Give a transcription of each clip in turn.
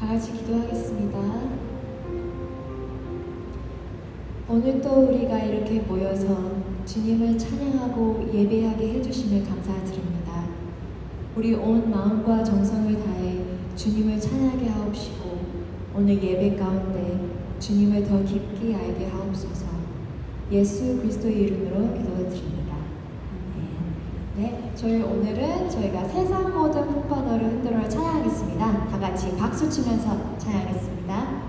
다 같이 기도하겠습니다. 오늘 또 우리가 이렇게 모여서 주님을 찬양하고 예배하게 해주심을 감사드립니다. 우리 온 마음과 정성을 다해 주님을 찬양하게 하옵시고 오늘 예배 가운데 주님을 더 깊이 알게 하옵소서. 예수 그리스도의 이름으로 기도드립니다. 아멘. 네, 오늘은 저희가 세상 모든 풍파너를 흔들어를 찬양하겠습니다. 다 같이 박수 치면서 찬양하겠습니다.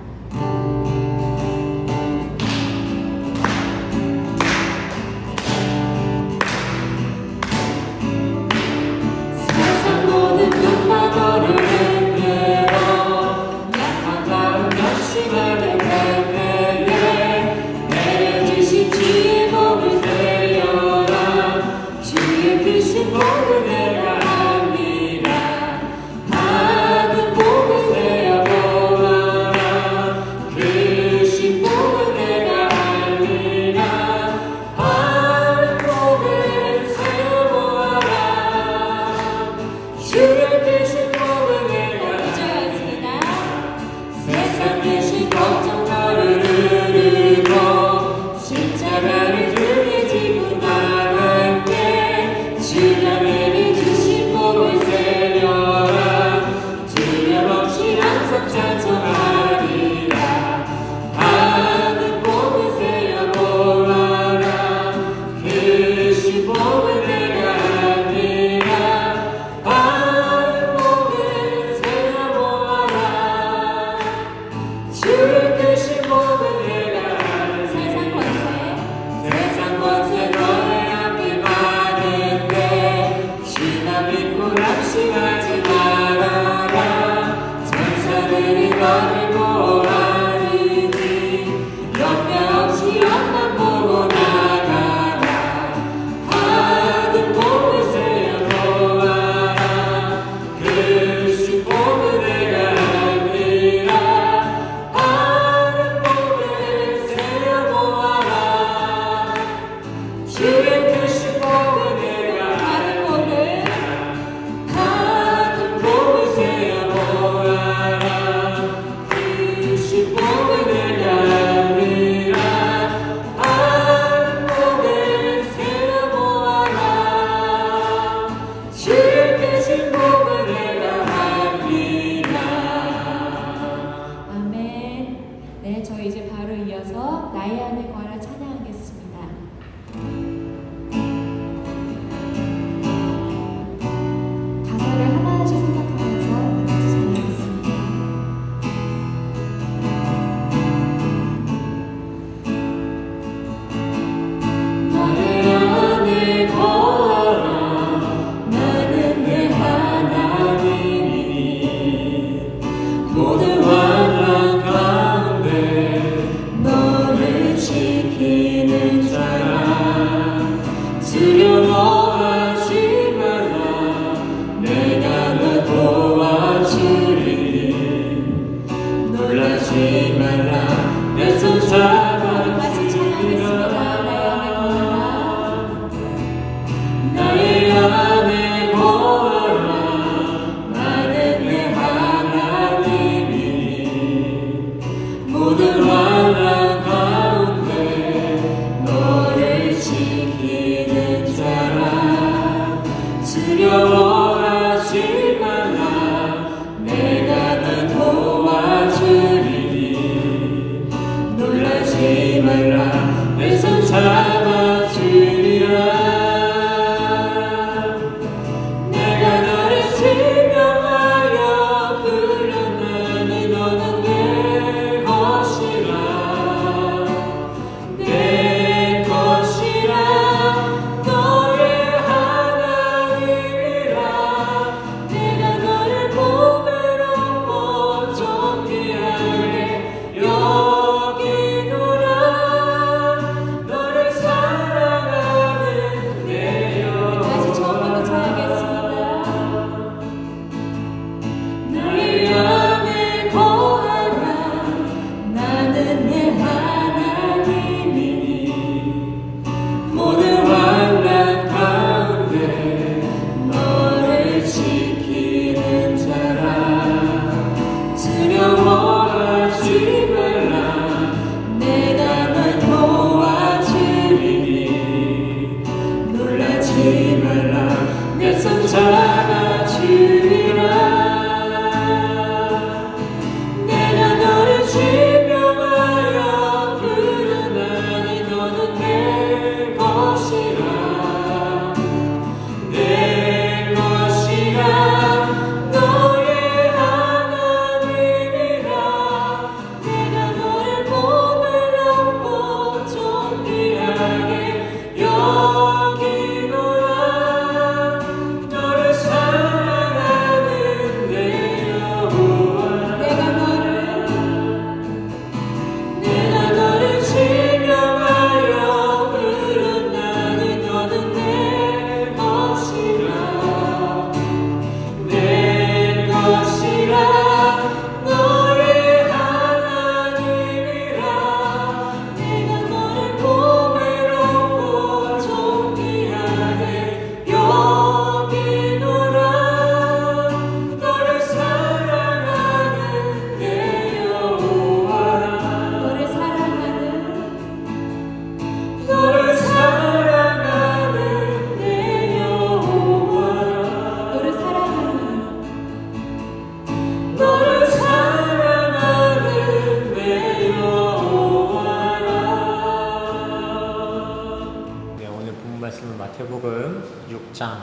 1장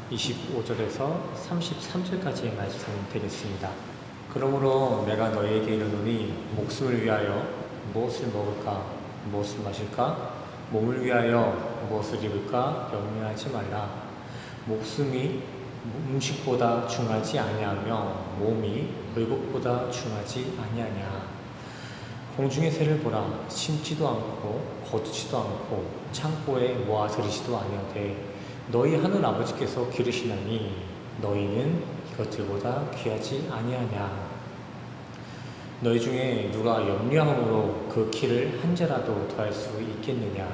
25절에서 33절까지의 말씀이 되겠습니다. 그러므로 내가 너희에게 이르노니 목숨을 위하여 무엇을 먹을까 무엇을 마실까 몸을 위하여 무엇을 입을까 염려하지 말라. 목숨이 음식보다 중하지 아니하며 몸이 의복보다 중하지 아니하냐. 공중의 새를 보라. 심지도 않고 거두지도 않고 창고에 모아 들이지도 아니하되 너희 하늘 아버지께서 기르시나니 너희는 이것들보다 귀하지 아니하냐. 너희 중에 누가 염려함으로 그 키를 한 자라도 더할 수 있겠느냐.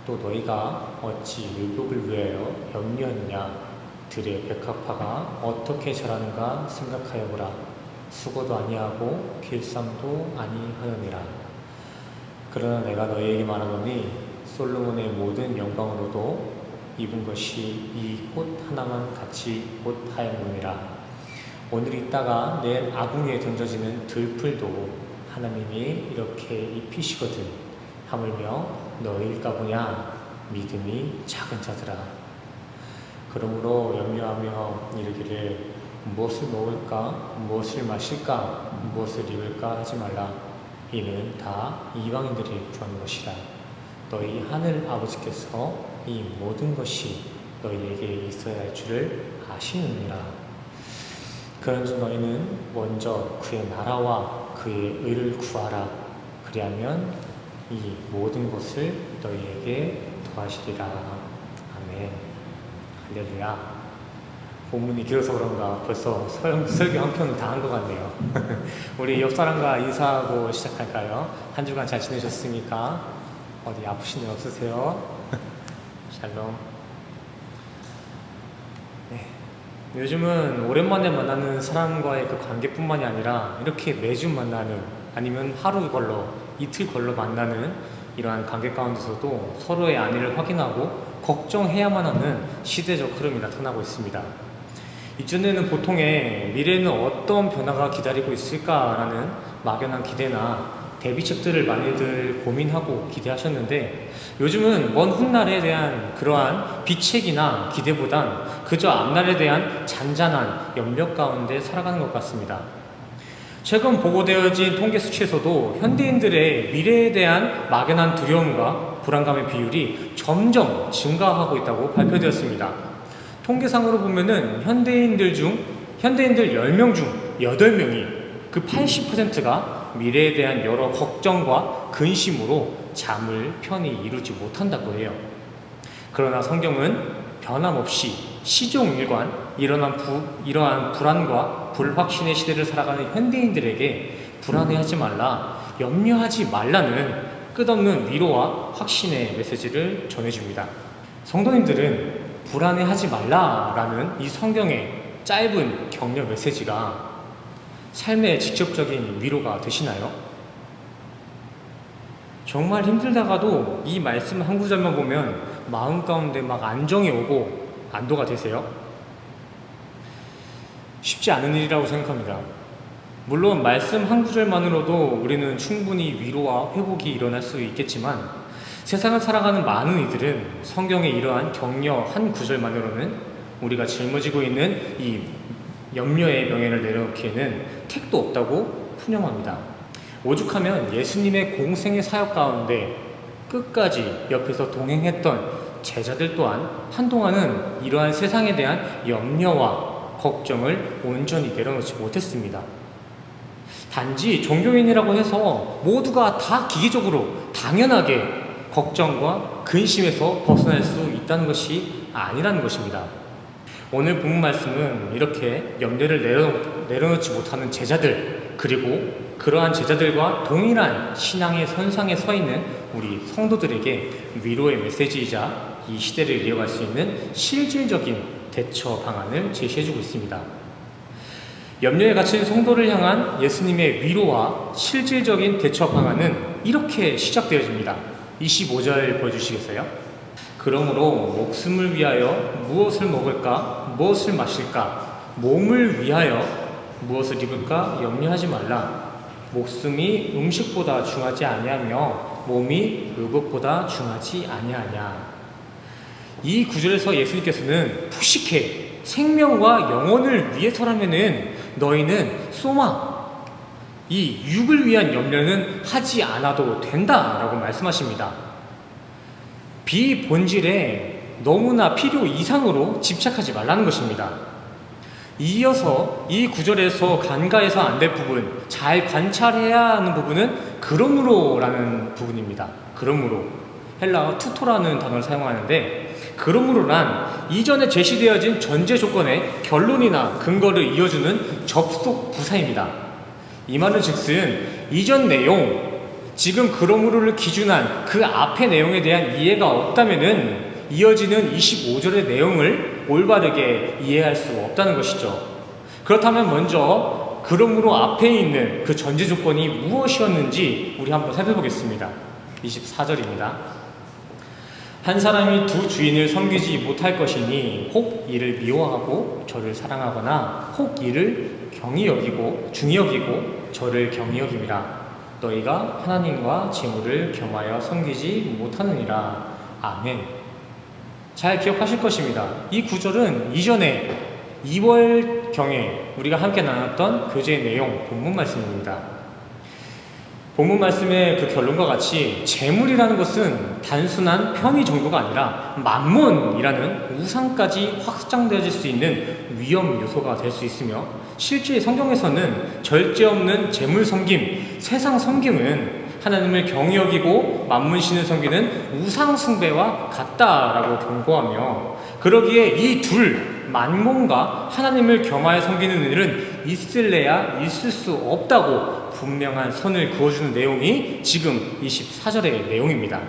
또 너희가 어찌 의복을 위하여 염려하느냐. 들의 백합화가 어떻게 자라는가 생각하여 보라. 수고도 아니하고 길쌈도 아니하느니라. 그러나 내가 너희에게 말하노니 솔로몬의 모든 영광으로도 입은 것이 이 꽃 하나만 같이 꽃하였느니라. 오늘 있다가 내일 아궁 위에 던져지는 들풀도 하나님이 이렇게 입히시거든. 하물며 너희일까 보냐. 믿음이 작은 자들아. 그러므로 염려하며 이르기를 무엇을 먹을까 무엇을 마실까 무엇을 입을까 하지 말라. 이는 다 이방인들이 구하는 것이라. 너희 하늘 아버지께서 이 모든 것이 너희에게 있어야 할 줄을 아시느니라. 그런즉 너희는 먼저 그의 나라와 그의 의를 구하라. 그리하면 이 모든 것을 너희에게 더하시리라. 아멘. 할렐루야. 본문이 길어서 그런가 벌써 설교 한 편은 다 한 것 같네요. 우리 옆 사람과 인사하고 시작할까요? 한 주간 잘 지내셨습니까? 어디 아프신 일 없으세요? 샬롬. 네. 요즘은 오랜만에 만나는 사람과의 그 관계뿐만이 아니라 이렇게 매주 만나는 아니면 하루 걸러 이틀 걸러 만나는 이러한 관계 가운데서도 서로의 안위를 확인하고 걱정해야만 하는 시대적 흐름이 나타나고 있습니다. 이전에는 보통의 미래에는 어떤 변화가 기다리고 있을까라는 막연한 기대나 대비책들을 많이들 고민하고 기대하셨는데 요즘은 먼 훗날에 대한 그러한 비책이나 기대보단 그저 앞날에 대한 잔잔한 염려 가운데 살아가는 것 같습니다. 최근 보고되어진 통계 수치에서도 현대인들의 미래에 대한 막연한 두려움과 불안감의 비율이 점점 증가하고 있다고 발표되었습니다. 통계상으로 보면은 현대인들 10명 중 8명이 그 80%가 미래에 대한 여러 걱정과 근심으로 잠을 편히 이루지 못한다고 해요. 그러나 성경은 변함없이 시종일관 이러한 불안과 불확신의 시대를 살아가는 현대인들에게 불안해하지 말라, 염려하지 말라는 끝없는 위로와 확신의 메시지를 전해줍니다. 성도님들은 불안해하지 말라라는 이 성경의 짧은 격려 메시지가 삶의 직접적인 위로가 되시나요? 정말 힘들다가도 이 말씀 한 구절만 보면 마음 가운데 막 안정이 오고 안도가 되세요? 쉽지 않은 일이라고 생각합니다. 물론 말씀 한 구절만으로도 우리는 충분히 위로와 회복이 일어날 수 있겠지만 세상을 살아가는 많은 이들은 성경의 이러한 격려 한 구절만으로는 우리가 짊어지고 있는 이 염려의 명예를 내려놓기에는 택도 없다고 푸념합니다. 오죽하면 예수님의 공생의 사역 가운데 끝까지 옆에서 동행했던 제자들 또한 한동안은 이러한 세상에 대한 염려와 걱정을 온전히 내려놓지 못했습니다. 단지 종교인이라고 해서 모두가 다 기계적으로 당연하게 걱정과 근심에서 벗어날 수 있다는 것이 아니라는 것입니다. 오늘 본문 말씀은 이렇게 염려를 내려놓지 못하는 제자들, 그리고 그러한 제자들과 동일한 신앙의 선상에 서 있는 우리 성도들에게 위로의 메시지이자 이 시대를 이어갈 수 있는 실질적인 대처 방안을 제시해주고 있습니다. 염려에 갇힌 성도를 향한 예수님의 위로와 실질적인 대처 방안은 이렇게 시작되어집니다. 25절 보여주시겠어요? 그러므로 목숨을 위하여 무엇을 먹을까 무엇을 마실까 몸을 위하여 무엇을 입을까 염려하지 말라. 목숨이 음식보다 중하지 아니하며 몸이 의복보다 중하지 아니하냐. 이 구절에서 예수님께서는 푸시케, 생명과 영혼을 위해서라면은 너희는 소마, 이 육을 위한 염려는 하지 않아도 된다라고 말씀하십니다. 비본질에 너무나 필요 이상으로 집착하지 말라는 것입니다. 이어서 이 구절에서 간과해서 안 될 부분, 잘 관찰해야 하는 부분은 그러므로라는 부분입니다. 그러므로, 헬라어 투토라는 단어를 사용하는데, 그러므로란 이전에 제시되어진 전제 조건의 결론이나 근거를 이어주는 접속 부사입니다. 이 말은 즉슨 이전 내용, 지금 그러므로를 기준한 그 앞의 내용에 대한 이해가 없다면은 이어지는 25절의 내용을 올바르게 이해할 수 없다는 것이죠. 그렇다면 먼저 그러므로 앞에 있는 그 전제 조건이 무엇이었는지 우리 한번 살펴보겠습니다. 24절입니다. 한 사람이 두 주인을 섬기지 못할 것이니 혹 이를 미워하고 저를 사랑하거나 혹 이를 경히 여기고 중히 여기고 저를 경히 여김이라. 너희가 하나님과 재물을 겸하여 섬기지 못하느니라. 아멘. 잘 기억하실 것입니다. 이 구절은 이전에 2월경에 우리가 함께 나눴던 교제의 내용, 본문 말씀입니다. 본문 말씀의 그 결론과 같이 재물이라는 것은 단순한 편의 정도가 아니라 만몬이라는 우상까지 확장되어질 수 있는 위험 요소가 될 수 있으며, 실제 성경에서는 절제 없는 재물 섬김, 세상 섬김은 하나님을 경히 여기고 만문신을 섬기는 우상 숭배와 같다라고 경고하며, 그러기에 이 둘, 만몬과 하나님을 겸하여 섬기는 일은 있을래야 있을 수 없다고 분명한 선을 그어주는 내용이 지금 24절의 내용입니다.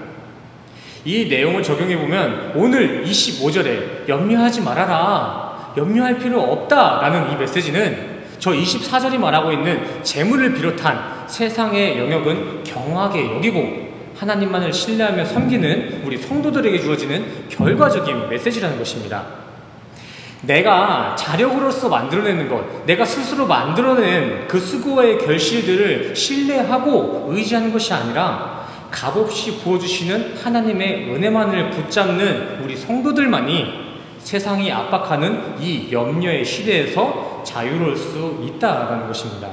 이 내용을 적용해보면 오늘 25절에 염려하지 말아라, 염려할 필요 없다라는 이 메시지는 저 24절이 말하고 있는 재물을 비롯한 세상의 영역은 경하게 여기고 하나님만을 신뢰하며 섬기는 우리 성도들에게 주어지는 결과적인 메시지라는 것입니다. 내가 자력으로서 만들어내는 것, 내가 스스로 만들어낸 그 수고의 결실들을 신뢰하고 의지하는 것이 아니라 값없이 부어주시는 하나님의 은혜만을 붙잡는 우리 성도들만이 세상이 압박하는 이 염려의 시대에서 자유로울 수 있다는 것입니다.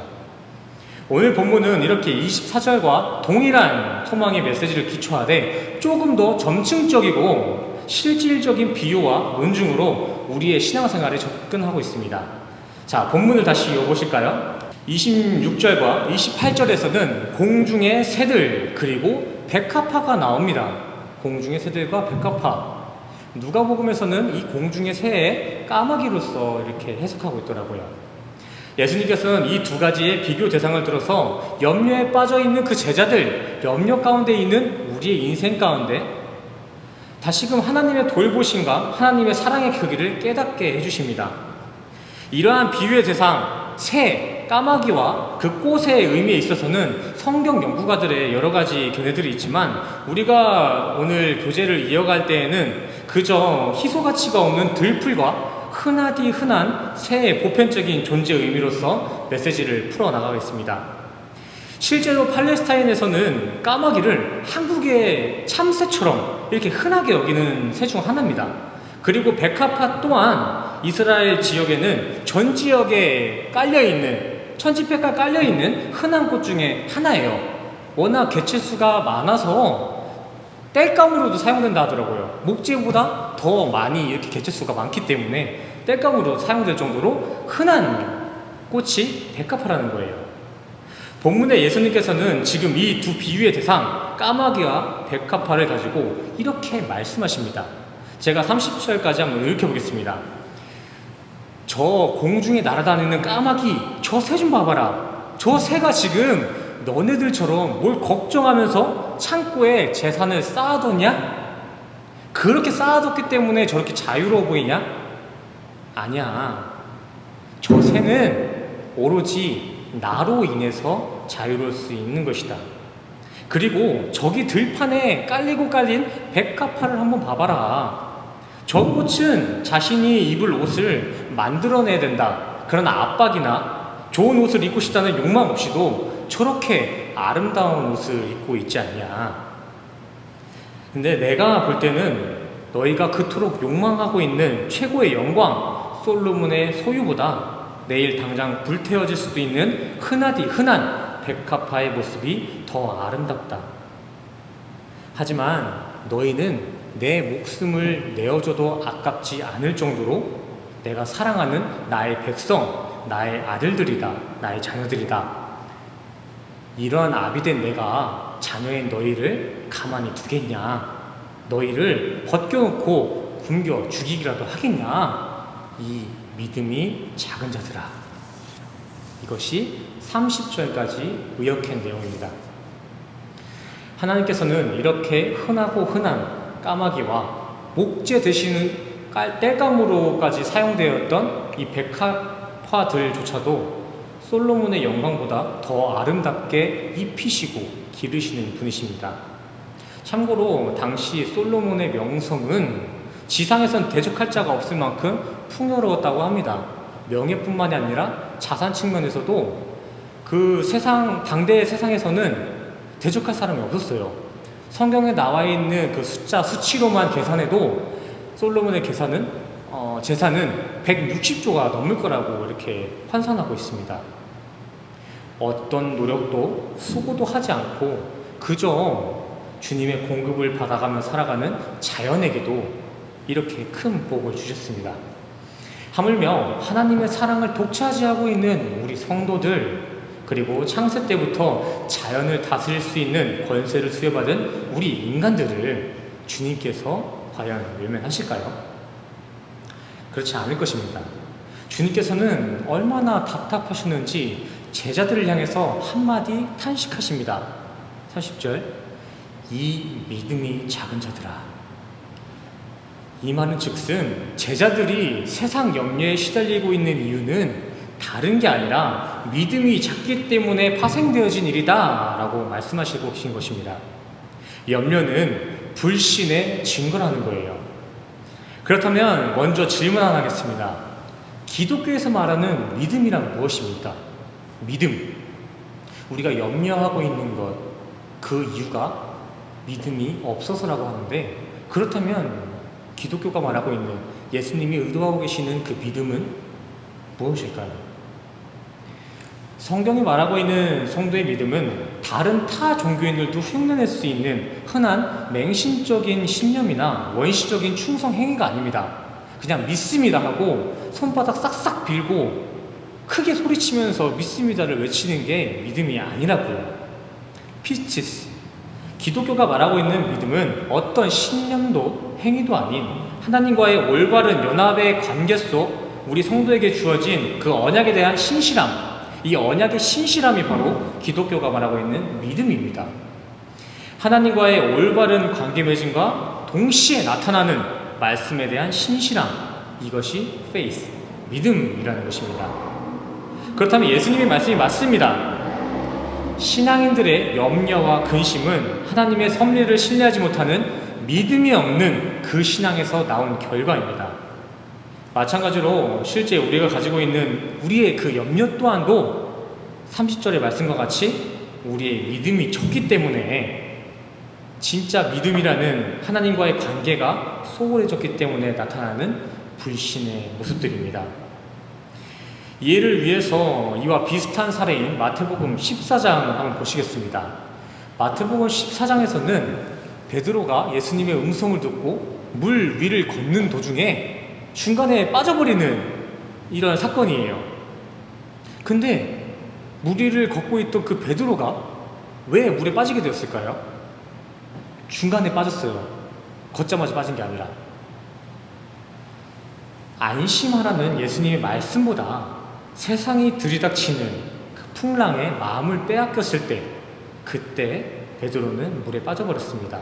오늘 본문은 이렇게 24절과 동일한 소망의 메시지를 기초하되 조금 더 점층적이고 실질적인 비유와 논증으로 우리의 신앙생활에 접근하고 있습니다. 자, 본문을 다시 읽어보실까요? 26절과 28절에서는 공중의 새들 그리고 백합화가 나옵니다. 공중의 새들과 백합화. 누가복음에서는 이 공중의 새의 까마귀로서 이렇게 해석하고 있더라고요. 예수님께서는 이 두 가지의 비교 대상을 들어서 염려에 빠져있는 그 제자들, 염려 가운데 있는 우리의 인생 가운데 다시금 하나님의 돌보심과 하나님의 사랑의 크기를 깨닫게 해주십니다. 이러한 비유의 대상, 새, 까마귀와 그 꽃의 의미에 있어서는 성경 연구가들의 여러 가지 견해들이 있지만 우리가 오늘 교제를 이어갈 때에는 그저 희소 가치가 없는 들풀과 흔하디 흔한 새의 보편적인 존재 의미로서 메시지를 풀어나가겠습니다. 실제로 팔레스타인에서는 까마귀를 한국의 참새처럼 이렇게 흔하게 여기는 새 중 하나입니다. 그리고 백합화 또한 이스라엘 지역에는 전 지역에 깔려있는, 천지백과 깔려있는 흔한 꽃 중에 하나예요. 워낙 개체수가 많아서 땔감으로도 사용된다 하더라고요. 목재보다 더 많이 이렇게 개체수가 많기 때문에 땔감으로 사용될 정도로 흔한 꽃이 백합화라는 거예요. 본문의 예수님께서는 지금 이 두 비유의 대상 까마귀와 백합화를 가지고 이렇게 말씀하십니다. 제가 30절까지 한번 읽혀보겠습니다. 저 공중에 날아다니는 까마귀, 저 새 좀 봐봐라. 저 새가 지금 너네들처럼 뭘 걱정하면서 창고에 재산을 쌓아뒀냐? 그렇게 쌓아뒀기 때문에 저렇게 자유로워 보이냐? 아니야. 저 새는 오로지 나로 인해서 자유로울 수 있는 것이다. 그리고 저기 들판에 깔리고 깔린 백합화를 한번 봐봐라. 저 꽃은 자신이 입을 옷을 만들어내야 된다, 그런 압박이나 좋은 옷을 입고 싶다는 욕망 없이도 저렇게 아름다운 옷을 입고 있지 않냐. 근데 내가 볼 때는 너희가 그토록 욕망하고 있는 최고의 영광 솔로몬의 소유보다 내일 당장 불태워질 수도 있는 흔한 백합화의 모습이 더 아름답다. 하지만 너희는 내 목숨을 내어줘도 아깝지 않을 정도로 내가 사랑하는 나의 백성, 나의 아들들이다, 나의 자녀들이다. 이러한 아비된 내가 자녀인 너희를 가만히 두겠냐? 너희를 벗겨놓고 굶겨 죽이기라도 하겠냐? 이 믿음이 작은 자들아. 이것이 30절까지 의역한 내용입니다. 하나님께서는 이렇게 흔한 까마귀와 목재 되시는 땔감으로까지 사용되었던 이 백합화들조차도 솔로몬의 영광보다 더 아름답게 입히시고 기르시는 분이십니다. 참고로 당시 솔로몬의 명성은 지상에선 대적할 자가 없을 만큼 풍요로웠다고 합니다. 명예뿐만이 아니라 자산 측면에서도 당대의 세상에서는 대적할 사람이 없었어요. 성경에 나와 있는 그 수치로만 계산해도 솔로몬의 재산은 160조가 넘을 거라고 이렇게 환산하고 있습니다. 어떤 노력도 수고도 하지 않고 그저 주님의 공급을 받아가며 살아가는 자연에게도 이렇게 큰 복을 주셨습니다. 하물며 하나님의 사랑을 독차지하고 있는 우리 성도들, 그리고 창세 때부터 자연을 다스릴 수 있는 권세를 수여받은 우리 인간들을 주님께서 과연 외면하실까요? 그렇지 않을 것입니다. 주님께서는 얼마나 답답하셨는지 제자들을 향해서 한마디 탄식하십니다. 30절, 이 믿음이 작은 자들아. 이 말은 즉슨 제자들이 세상 염려에 시달리고 있는 이유는 다른 게 아니라 믿음이 작기 때문에 파생되어진 일이다 라고 말씀하시고 계신 것입니다. 염려는 불신의 증거라는 거예요. 그렇다면 먼저 질문 하나 하겠습니다. 기독교에서 말하는 믿음이란 무엇입니까? 믿음. 우리가 염려하고 있는 것, 그 이유가 믿음이 없어서라고 하는데, 그렇다면 기독교가 말하고 있는 예수님이 의도하고 계시는 그 믿음은 무엇일까요? 성경이 말하고 있는 성도의 믿음은 다른 타 종교인들도 흉내낼 수 있는 흔한 맹신적인 신념이나 원시적인 충성 행위가 아닙니다. 그냥 믿습니다 하고 손바닥 싹싹 빌고 크게 소리치면서 믿습니다를 외치는 게 믿음이 아니라고요. 피스티스. 기독교가 말하고 있는 믿음은 어떤 신념도 행위도 아닌 하나님과의 올바른 연합의 관계 속 우리 성도에게 주어진 그 언약에 대한 신실함, 이 언약의 신실함이 바로 기독교가 말하고 있는 믿음입니다. 하나님과의 올바른 관계 맺음과 동시에 나타나는 말씀에 대한 신실함, 이것이 faith, 믿음이라는 것입니다. 그렇다면 예수님의 말씀이 맞습니다. 신앙인들의 염려와 근심은 하나님의 섭리를 신뢰하지 못하는 믿음이 없는 그 신앙에서 나온 결과입니다. 마찬가지로 실제 우리가 가지고 있는 우리의 그 염려 또한도 30절의 말씀과 같이 우리의 믿음이 적기 때문에, 진짜 믿음이라는 하나님과의 관계가 소홀해졌기 때문에 나타나는 불신의 모습들입니다. 이해를 위해서 이와 비슷한 사례인 마태복음 14장 한번 보시겠습니다. 마태복음 14장에서는 베드로가 예수님의 음성을 듣고 물 위를 걷는 도중에 중간에 빠져버리는 이런 사건이에요. 근데 물 위를 걷고 있던 그 베드로가 왜 물에 빠지게 되었을까요? 중간에 빠졌어요. 걷자마자 빠진 게 아니라. 안심하라는 예수님의 말씀보다 세상이 들이닥치는 그 풍랑에 마음을 빼앗겼을 때, 그때 베드로는 물에 빠져버렸습니다.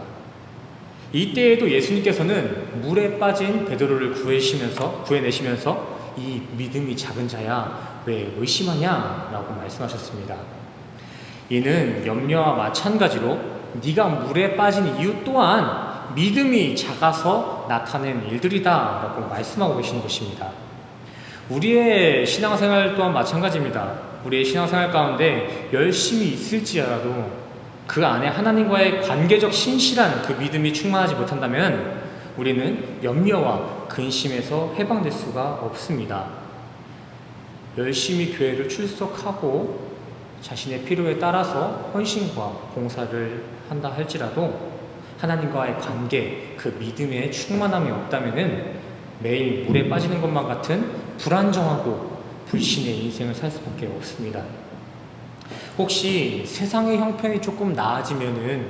이때에도 예수님께서는 물에 빠진 베드로를 구해내시면서 이 믿음이 작은 자야 왜 의심하냐 라고 말씀하셨습니다. 이는 염려와 마찬가지로 네가 물에 빠진 이유 또한 믿음이 작아서 나타낸 일들이다 라고 말씀하고 계시는 것입니다. 우리의 신앙생활 또한 마찬가지입니다. 우리의 신앙생활 가운데 열심히 있을지라도 그 안에 하나님과의 관계적 신실한 그 믿음이 충만하지 못한다면 우리는 염려와 근심에서 해방될 수가 없습니다. 열심히 교회를 출석하고 자신의 필요에 따라서 헌신과 봉사를 한다 할지라도 하나님과의 관계, 그 믿음의 충만함이 없다면은 매일 물에 빠지는 것만 같은 불안정하고 불신의 인생을 살 수밖에 없습니다. 혹시 세상의 형편이 조금 나아지면은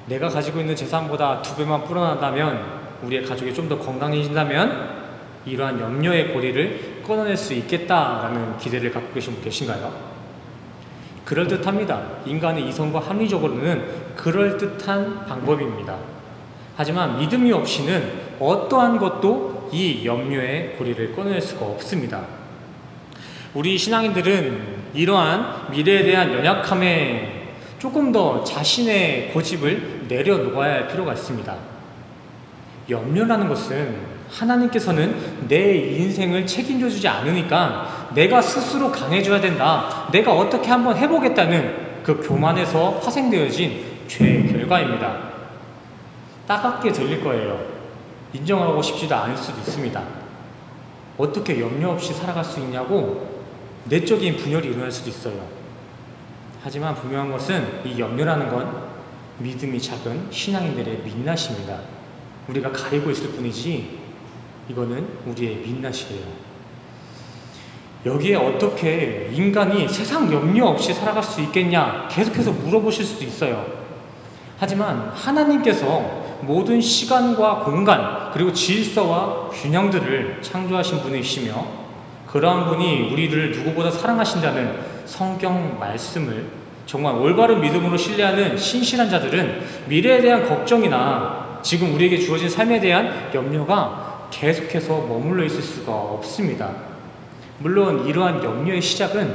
내가 가지고 있는 재산보다 2배만 불어난다면, 우리의 가족이 좀 더 건강해진다면 이러한 염려의 고리를 끊어낼 수 있겠다라는 기대를 갖고 계신 분 계신가요? 그럴듯합니다. 인간의 이성과 합리적으로는 그럴듯한 방법입니다. 하지만 믿음이 없이는 어떠한 것도 이 염려의 고리를 끊어낼 수가 없습니다. 우리 신앙인들은 이러한 미래에 대한 연약함에 조금 더 자신의 고집을 내려놓아야 할 필요가 있습니다. 염려라는 것은 하나님께서는 내 인생을 책임져 주지 않으니까 내가 스스로 강해져야 된다, 내가 어떻게 한번 해보겠다는 그 교만에서 파생되어진 죄의 결과입니다. 따갑게 들릴 거예요. 인정하고 싶지도 않을 수도 있습니다. 어떻게 염려 없이 살아갈 수 있냐고 내적인 분열이 일어날 수도 있어요. 하지만 분명한 것은 이 염려라는 건 믿음이 작은 신앙인들의 민낯입니다. 우리가 가리고 있을 뿐이지 이거는 우리의 민낯이에요. 여기에 어떻게 인간이 세상 염려 없이 살아갈 수 있겠냐 계속해서 물어보실 수도 있어요. 하지만 하나님께서 모든 시간과 공간 그리고 질서와 균형들을 창조하신 분이시며, 그러한 분이 우리를 누구보다 사랑하신다는 성경 말씀을 정말 올바른 믿음으로 신뢰하는 신실한 자들은 미래에 대한 걱정이나 지금 우리에게 주어진 삶에 대한 염려가 계속해서 머물러 있을 수가 없습니다. 물론 이러한 염려의 시작은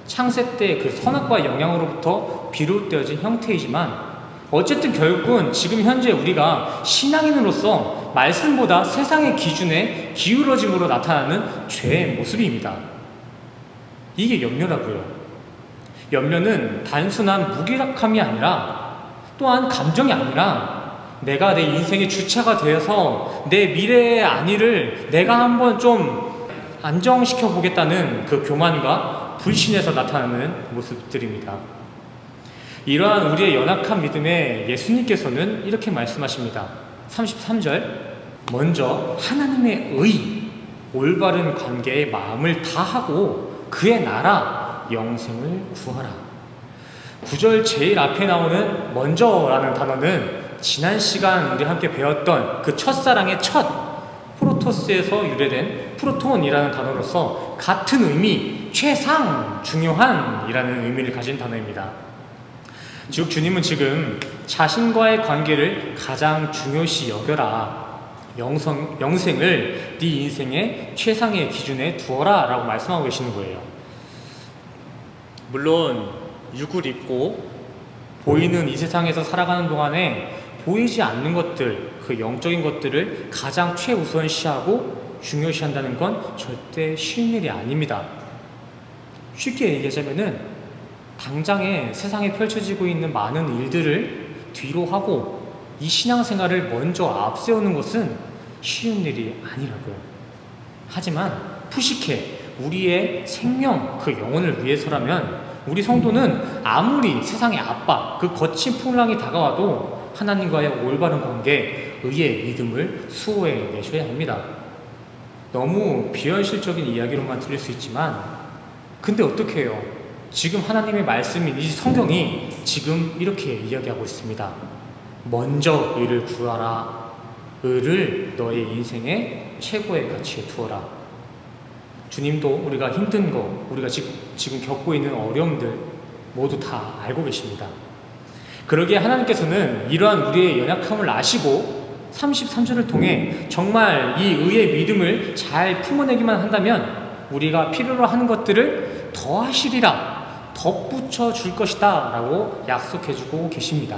창세 때 그 선악과 영향으로부터 비롯되어진 형태이지만, 어쨌든 결국은 지금 현재 우리가 신앙인으로서 말씀보다 세상의 기준에 기울어짐으로 나타나는 죄의 모습입니다. 이게 염려라고요. 염려는 단순한 무기력함이 아니라, 또한 감정이 아니라, 내가 내 인생의 주체가 되어서 내 미래의 안위를 내가 한번 좀 안정시켜 보겠다는 그 교만과 불신에서 나타나는 모습들입니다. 이러한 우리의 연약한 믿음에 예수님께서는 이렇게 말씀하십니다. 33절, 먼저 하나님의 의, 올바른 관계에 마음을 다하고 그의 나라, 영생을 구하라. 9절 제일 앞에 나오는 먼저라는 단어는 지난 시간 우리 함께 배웠던 그 첫사랑의 첫, 프로토스에서 유래된 프로톤이라는 단어로서 같은 의미, 최상, 중요한 이라는 의미를 가진 단어입니다. 즉 주님은 지금 자신과의 관계를 가장 중요시 여겨라, 영생을 네 인생의 최상의 기준에 두어라 라고 말씀하고 계시는 거예요. 물론 육을 입고 보이는 이 세상에서 살아가는 동안에 보이지 않는 것들, 그 영적인 것들을 가장 최우선시하고 중요시한다는 건 절대 쉬운 일이 아닙니다. 쉽게 얘기하자면은 당장에 세상에 펼쳐지고 있는 많은 일들을 뒤로 하고 이 신앙생활을 먼저 앞세우는 것은 쉬운 일이 아니라고요. 하지만 푸시케 우리의 생명, 그 영혼을 위해서라면 우리 성도는 아무리 세상의 압박, 그 거친 풍랑이 다가와도 하나님과의 올바른 관계, 의의 믿음을 수호해 내셔야 합니다. 너무 비현실적인 이야기로만 들릴 수 있지만, 근데 어떻게 해요? 지금 하나님의 말씀인 이 성경이 지금 이렇게 이야기하고 있습니다. 먼저 의를 구하라. 의를 너의 인생의 최고의 가치에 두어라. 주님도 우리가 힘든 거, 우리가 지금 겪고 있는 어려움들 모두 다 알고 계십니다. 그러기에 하나님께서는 이러한 우리의 연약함을 아시고 33절을 통해 정말 이 의의 믿음을 잘 품어내기만 한다면 우리가 필요로 하는 것들을 더하시리라, 덧붙여 줄 것이다 라고 약속해주고 계십니다.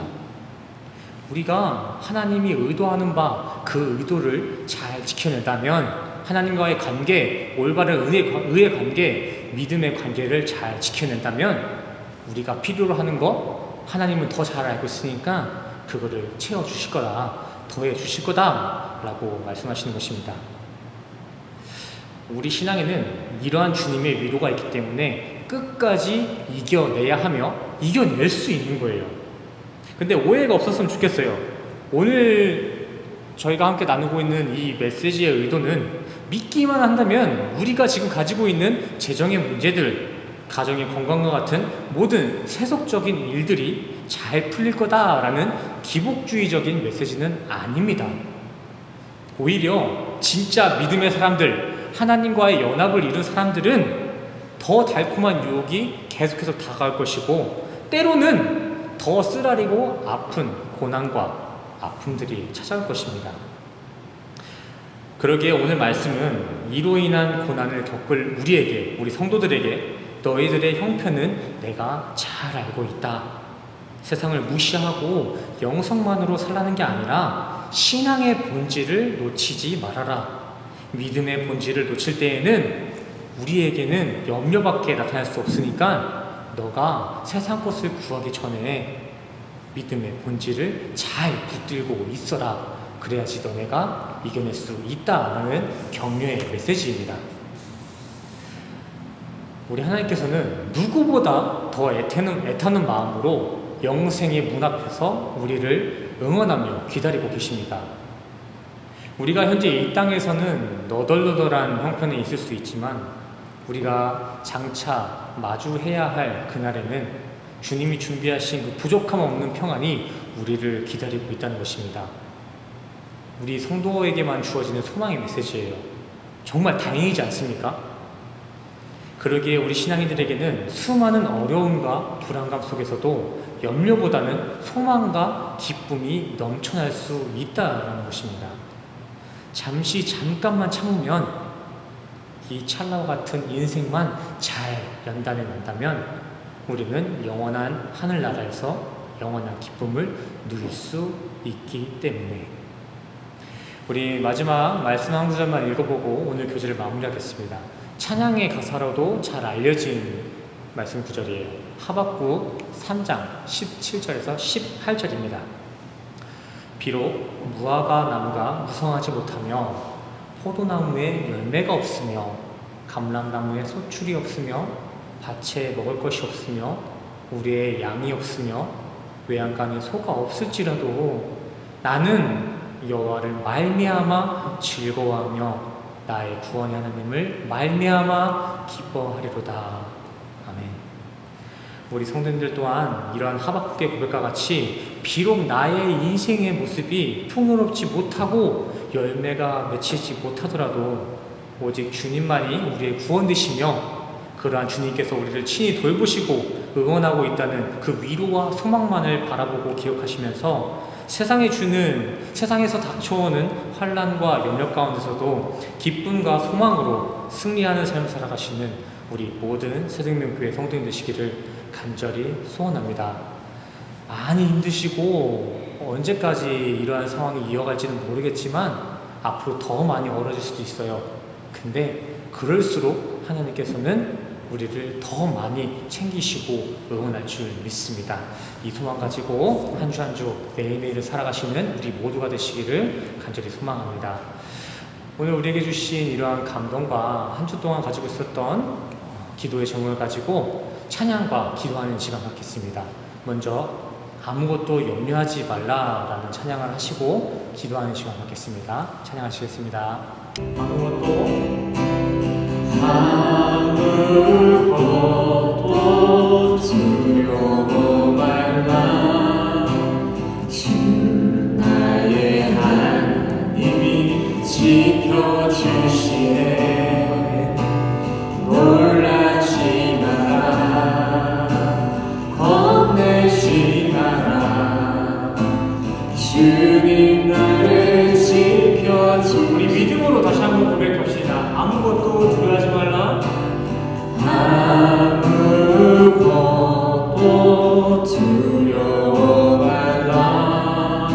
우리가 하나님이 의도하는 바 그 의도를 잘 지켜낸다면 하나님과의 관계, 올바른 의의 관계, 믿음의 관계를 잘 지켜낸다면 우리가 필요로 하는 거 하나님은 더 잘 알고 있으니까 그거를 채워주실 거라 더해 주실 거다라고 말씀하시는 것입니다. 우리 신앙에는 이러한 주님의 위로가 있기 때문에 끝까지 이겨내야 하며 이겨낼 수 있는 거예요. 근데 오해가 없었으면 좋겠어요. 오늘 저희가 함께 나누고 있는 이 메시지의 의도는 믿기만 한다면 우리가 지금 가지고 있는 재정의 문제들, 가정의 건강과 같은 모든 세속적인 일들이 잘 풀릴 거다라는 기복주의적인 메시지는 아닙니다. 오히려 진짜 믿음의 사람들, 하나님과의 연합을 이룬 사람들은 더 달콤한 유혹이 계속해서 다가올 것이고, 때로는 더 쓰라리고 아픈 고난과 아픔들이 찾아올 것입니다. 그러기에 오늘 말씀은 이로 인한 고난을 겪을 우리에게, 우리 성도들에게 너희들의 형편은 내가 잘 알고 있다. 세상을 무시하고 영성만으로 살라는 게 아니라 신앙의 본질을 놓치지 말아라. 믿음의 본질을 놓칠 때에는 우리에게는 염려밖에 나타날 수 없으니까 너가 세상 것을 구하기 전에 믿음의 본질을 잘 붙들고 있어라. 그래야지 너네가 이겨낼 수 있다라는 격려의 메시지입니다. 우리 하나님께서는 누구보다 더 애타는 마음으로 영생의 문 앞에서 우리를 응원하며 기다리고 계십니다. 우리가 현재 이 땅에서는 너덜너덜한 형편에 있을 수 있지만 우리가 장차 마주해야 할 그날에는 주님이 준비하신 그 부족함 없는 평안이 우리를 기다리고 있다는 것입니다. 우리 성도에게만 주어지는 소망의 메시지예요. 정말 다행이지 않습니까? 그러기에 우리 신앙인들에게는 수많은 어려움과 불안감 속에서도 염려보다는 소망과 기쁨이 넘쳐날 수 있다는 것입니다. 잠깐만 참으면 이 찰나와 같은 인생만 잘 연단해 난다면 우리는 영원한 하늘나라에서 영원한 기쁨을 누릴 수 있기 때문에. 우리 마지막 말씀 한 구절만 읽어보고 오늘 교제를 마무리하겠습니다. 찬양의 가사로도 잘 알려진 말씀 구절이에요. 하박국 3장 17절에서 18절입니다. 비록 무화과 나무가 무성하지 못하며 포도나무에 열매가 없으며 감람나무에 소출이 없으며 밭에 먹을 것이 없으며 우리의 양이 없으며 외양간에 소가 없을지라도 나는 여호와를 말미암아 즐거워하며 나의 구원의 하나님을 말미암아 기뻐하리로다. 아멘. 우리 성도님들 또한 이러한 하박국의 고백과 같이 비록 나의 인생의 모습이 풍요롭지 못하고 열매가 맺히지 못하더라도 오직 주님만이 우리의 구원 되시며 그러한 주님께서 우리를 친히 돌보시고 응원하고 있다는 그 위로와 소망만을 바라보고 기억하시면서 세상에서 닥쳐오는 환난과 염려 가운데서도 기쁨과 소망으로 승리하는 삶을 살아가시는 우리 모든 새생명교회 성도님 되시기를 간절히 소원합니다. 많이 힘드시고 언제까지 이러한 상황이 이어갈지는 모르겠지만 앞으로 더 많이 어려질 수도 있어요. 근데 그럴수록 하나님께서는 우리를 더 많이 챙기시고 응원할 줄 믿습니다. 이 소망 가지고 한 주 한 주 매일매일을 살아가시는 우리 모두가 되시기를 간절히 소망합니다. 오늘 우리에게 주신 이러한 감동과 한 주 동안 가지고 있었던 기도의 정을 가지고 찬양과 기도하는 시간 갖겠습니다. 먼저 아무것도 염려하지 말라라는 찬양을 하시고 기도하는 시간 갖겠습니다. 찬양하시겠습니다. 아무것도 두려워 말라. 주 나의 하나님이 지켜주시네. 놀라지 마라. 겁내지 마라. 주님 나를 지켜주시네. 우리 믿음으로 다시 한번 고백합시다. 아무것도 두려워하지 말라. 아무것도 두려워 말라.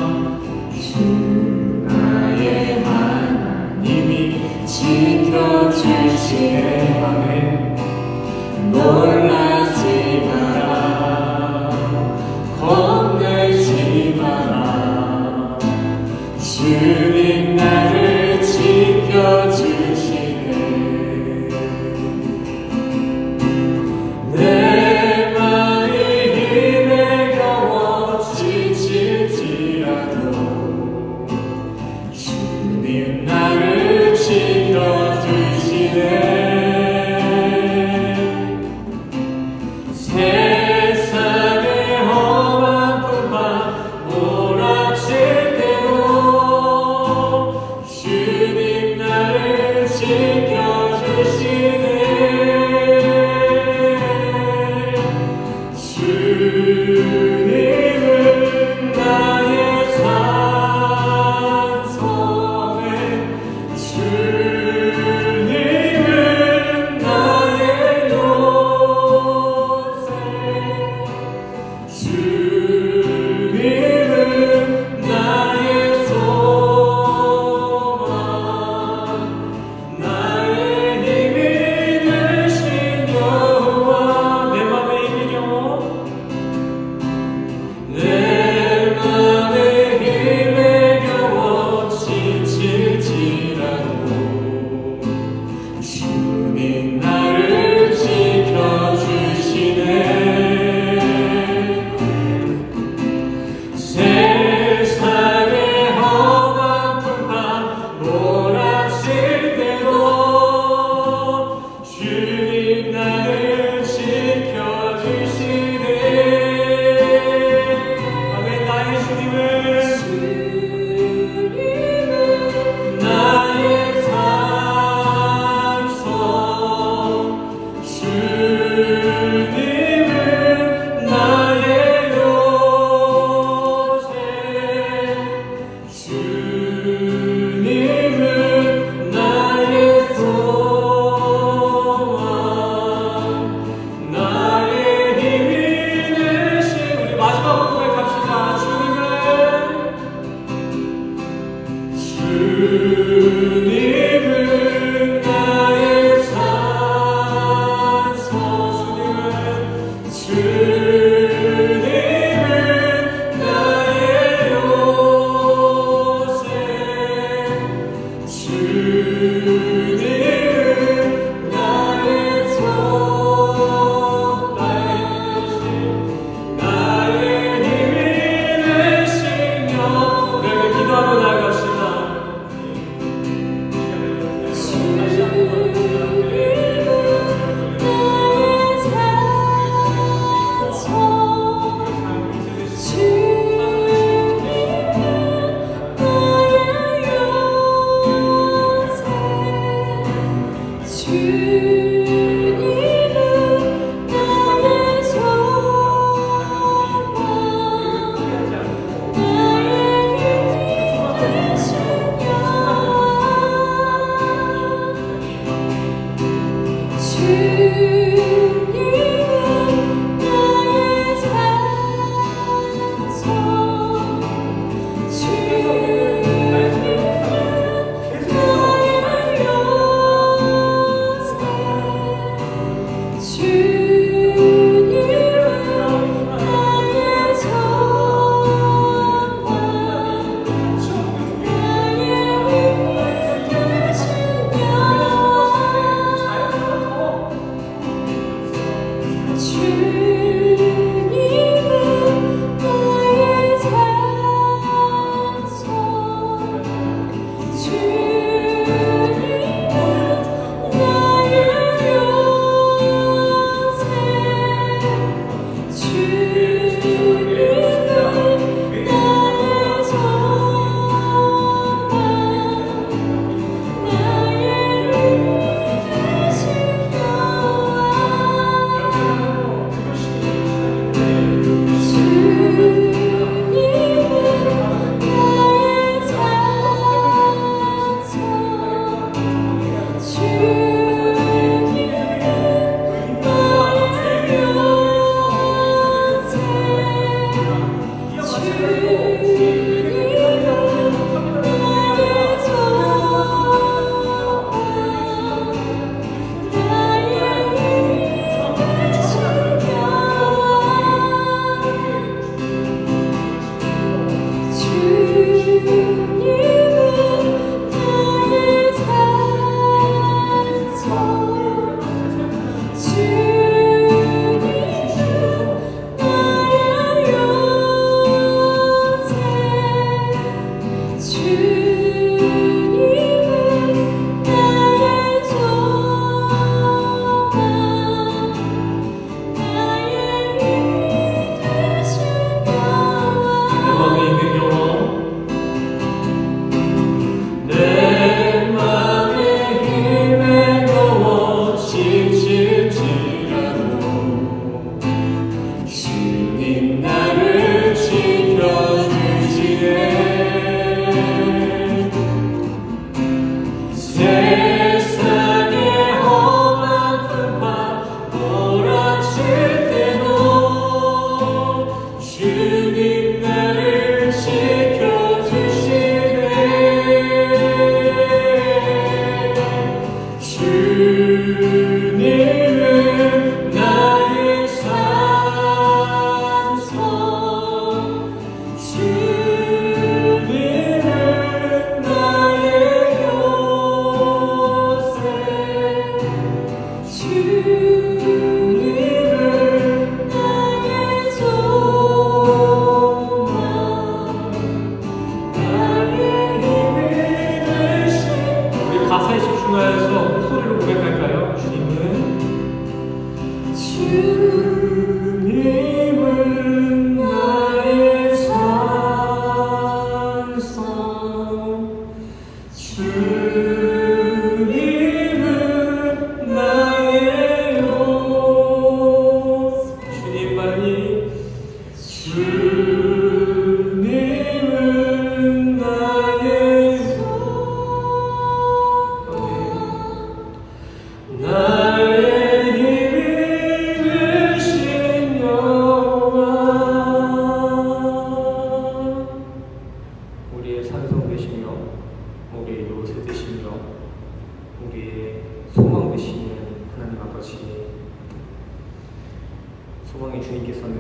주 나의 하나님이 지켜주시네. 아멘. 놀라지 마라. 겁내지 마라.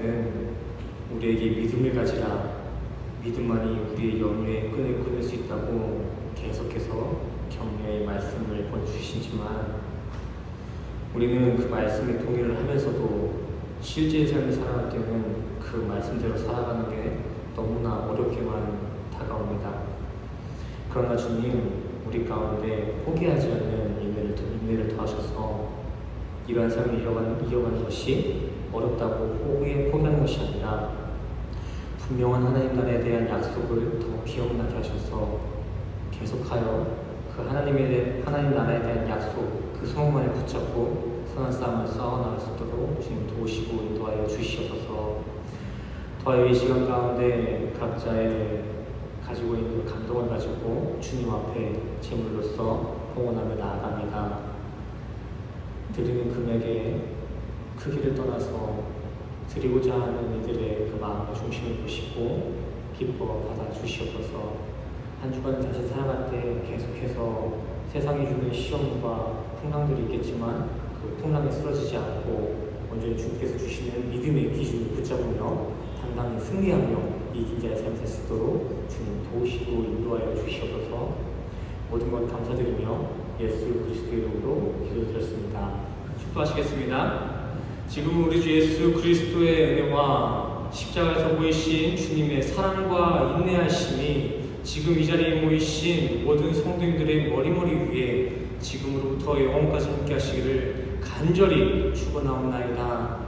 주님께서는 우리에게 믿음을 가지라, 믿음만이 우리의 연후에 끈을 끊을 수 있다고 계속해서 격려의 말씀을 보내주시지만 우리는 그 말씀에 동의를 하면서도 실제의 삶을 살아갈 때는 그 말씀대로 살아가는 게 너무나 어렵게만 다가옵니다. 그러나 주님, 우리 가운데 포기하지 않는 인내를 더하셔서 이러한 삶을 이어가는 것이 어렵다고 포기하는 것이 아니라 분명한 하나님 나라에 대한 약속을 더 기억나게 하셔서 계속하여 그 하나님 나라에 대한 약속, 그 소망만을 붙잡고 선한 싸움을 싸워나갈 수 있도록 주님 도우시고 인도하여 주시옵소서. 더하여 이 시간 가운데 각자의 가지고 있는 감동을 가지고 주님 앞에 제물로서 봉헌하며 나아갑니다. 드리는 금액의 크기를 떠나서 드리고자 하는 이들의 그 마음의 중심을 보시고 기뻐 받아주시옵소서. 한 주간을 다시 살아갈 때 계속해서 세상이 주는 시험과 풍랑들이 있겠지만 그 풍랑에 쓰러지지 않고 온전히 주께서 주시는 믿음의 기준을 붙잡으며 당당히 승리하며 이긴 자의 삶을 살 수 있도록 주님 도우시고 인도하여 주시옵소서. 모든 것 감사드리며 예수 그리스도의 이름으로 기도드렸습니다. 축도하시겠습니다. 지금 우리 주 예수 그리스도의 은혜와 십자가에서 보이신 주님의 사랑과 인내하심이 지금 이 자리에 모이신 모든 성도님들의 머리머리 위에 지금으로부터 영원까지 함께 하시기를 간절히 축원하옵나이다.